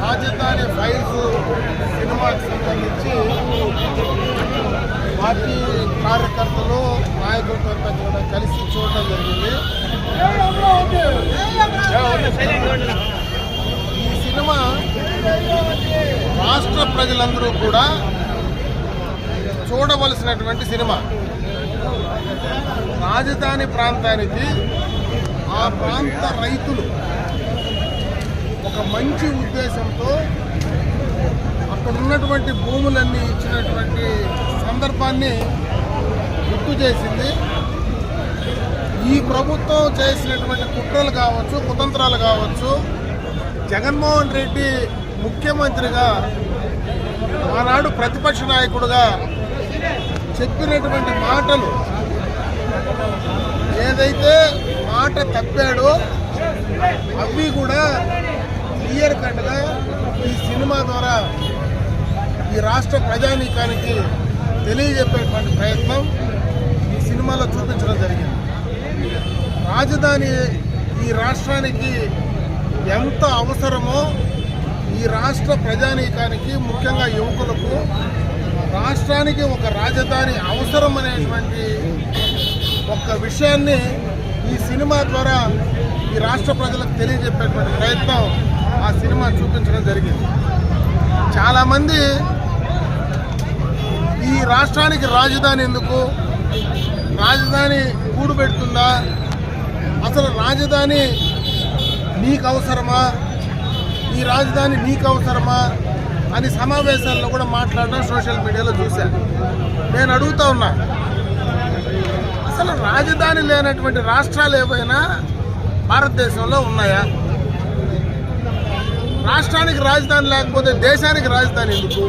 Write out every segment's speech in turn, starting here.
రాజధాని ఫైల్స్ సినిమాకి సంబంధించి పార్టీ కార్యకర్తలు నాయకులతో కూడా కలిసి చూడడం జరిగింది. ఈ సినిమా రాష్ట్ర ప్రజలందరూ కూడా చూడవలసినటువంటి సినిమా. రాజధాని ప్రాంతానికి ఆ ప్రాంత రైతులు ఒక మంచి ఉద్దేశంతో అక్కడ ఉన్నటువంటి భూములన్నీ ఇచ్చినటువంటి సందర్భాన్ని గుర్తు చేసింది. ఈ ప్రభుత్వం చేసినటువంటి కుట్రలు కావచ్చు, కుతంత్రాలు కావచ్చు, జగన్మోహన్ రెడ్డి ముఖ్యమంత్రిగా ఆనాడు ప్రతిపక్ష నాయకుడుగా చెప్పినటువంటి మాటలు, ఏదైతే మాట తప్పాడో అవి కూడా క్లియర్ కట్గా ఈ సినిమా ద్వారా ఈ రాష్ట్ర ప్రజానీకానికి తెలియజెప్పేటువంటి ప్రయత్నం ఈ సినిమాలో చూపించడం జరిగింది. రాజధాని ఈ రాష్ట్రానికి ఎంత అవసరమో ఈ రాష్ట్ర ప్రజానీకానికి, ముఖ్యంగా యువకులకు రాష్ట్రానికి ఒక రాజధాని అవసరం అనేటువంటి ఒక విషయాన్ని ఈ సినిమా ద్వారా ఈ రాష్ట్ర ప్రజలకు తెలియజెప్పేటువంటి ప్రయత్నం ఆ సినిమా చూపించడం జరిగింది. చాలామంది ఈ రాష్ట్రానికి రాజధాని ఎందుకు, రాజధాని కూడుపెడుతుందా, అసలు రాజధాని నీకు అవసరమా, ఈ రాజధాని నీకు అవసరమా అని సమావేశాల్లో కూడా మాట్లాడడం సోషల్ మీడియాలో చూశాను. నేను అడుగుతా ఉన్నా, అసలు రాజధాని లేనటువంటి రాష్ట్రాలు ఏవైనా భారతదేశంలో ఉన్నాయా? రాష్ట్రానికి రాజధాని లేకపోతే దేశానికి రాజధాని ఎందుకు?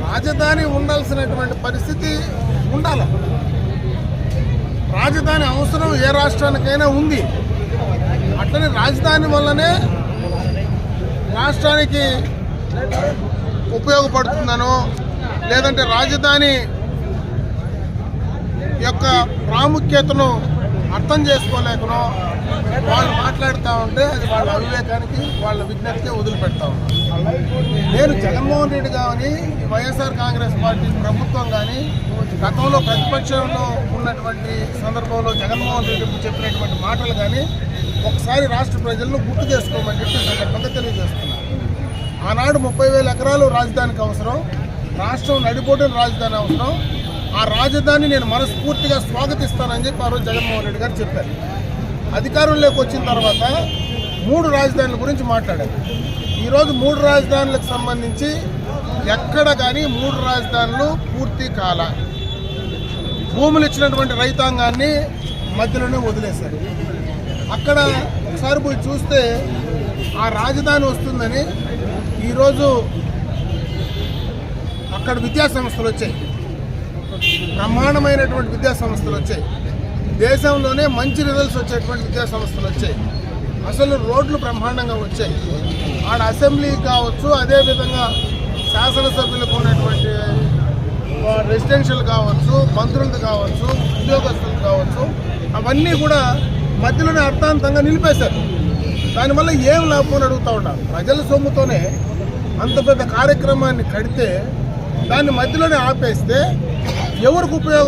రాజధాని ఉండాల్సినటువంటి పరిస్థితి ఉండాలి. రాజధాని అవసరం ఏ రాష్ట్రానికైనా ఉంది. అట్లనే రాజధాని వల్లనే రాష్ట్రానికి ఉపయోగపడుతుందనో, లేదంటే రాజధాని యొక్క ప్రాముఖ్యతను అర్థం చేసుకోలేకనో వాళ్ళు మాట్లాడుతూ ఉంటే అది వాళ్ళ అవివేకానికి, వాళ్ళ విజ్ఞతకి వదిలిపెడతా ఉన్నారు. నేను జగన్మోహన్ రెడ్డి కానీ, వైఎస్ఆర్ కాంగ్రెస్ పార్టీ ప్రభుత్వం కానీ గతంలో ప్రతిపక్షంలో ఉన్నటువంటి సందర్భంలో జగన్మోహన్ రెడ్డి చెప్పినటువంటి మాటలు కానీ ఒకసారి రాష్ట్ర ప్రజలను గుర్తు చేసుకోమని చెప్పి సందర్భంగా తెలియజేస్తున్నారు. ఆనాడు 30,000 ఎకరాలు రాజధానికి అవసరం, రాష్ట్రం నడిపోవడం రాజధాని అవసరం. ఆ రాజధాని నేను మనస్ఫూర్తిగా స్వాగతిస్తానని చెప్పి ఆ రోజు జగన్మోహన్ రెడ్డి గారు చెప్పారు. అధికారంలోకి వచ్చిన తర్వాత 3 రాజధానుల గురించి మాట్లాడారు. ఈరోజు 3 రాజధానులకు సంబంధించి ఎక్కడ కానీ 3 రాజధానులు పూర్తి కాల. భూములు ఇచ్చినటువంటి రైతాంగాన్ని మధ్యలోనే వదిలేశారు. అక్కడ ఒకసారి పోయి చూస్తే ఆ రాజధాని వస్తుందని ఈరోజు అక్కడ విద్యాసంస్థలు వచ్చాయి, బ్రహ్మాండమైనటువంటి విద్యాసంస్థలు వచ్చాయి, దేశంలోనే మంచి రిజల్ట్స్ వచ్చేటువంటి విద్యాసంస్థలు వచ్చాయి, అసలు రోడ్లు బ్రహ్మాండంగా వచ్చాయి. ఆడ అసెంబ్లీ కావచ్చు, అదేవిధంగా శాసనసభ్యులకు ఉన్నటువంటి రెసిడెన్షియల్ కావచ్చు, మంత్రులు కావచ్చు, ఉద్యోగస్తులు కావచ్చు, అవన్నీ కూడా మధ్యలోనే అర్థాంతంగా నిలిపేశారు. దానివల్ల ఏం లాభం అడుగుతూ ఉంటారు. ప్రజల సొమ్ముతోనే అంత పెద్ద కార్యక్రమాన్ని కడితే దాన్ని మధ్యలోనే ఆపేస్తే ఎవరికి ఉపయోగం?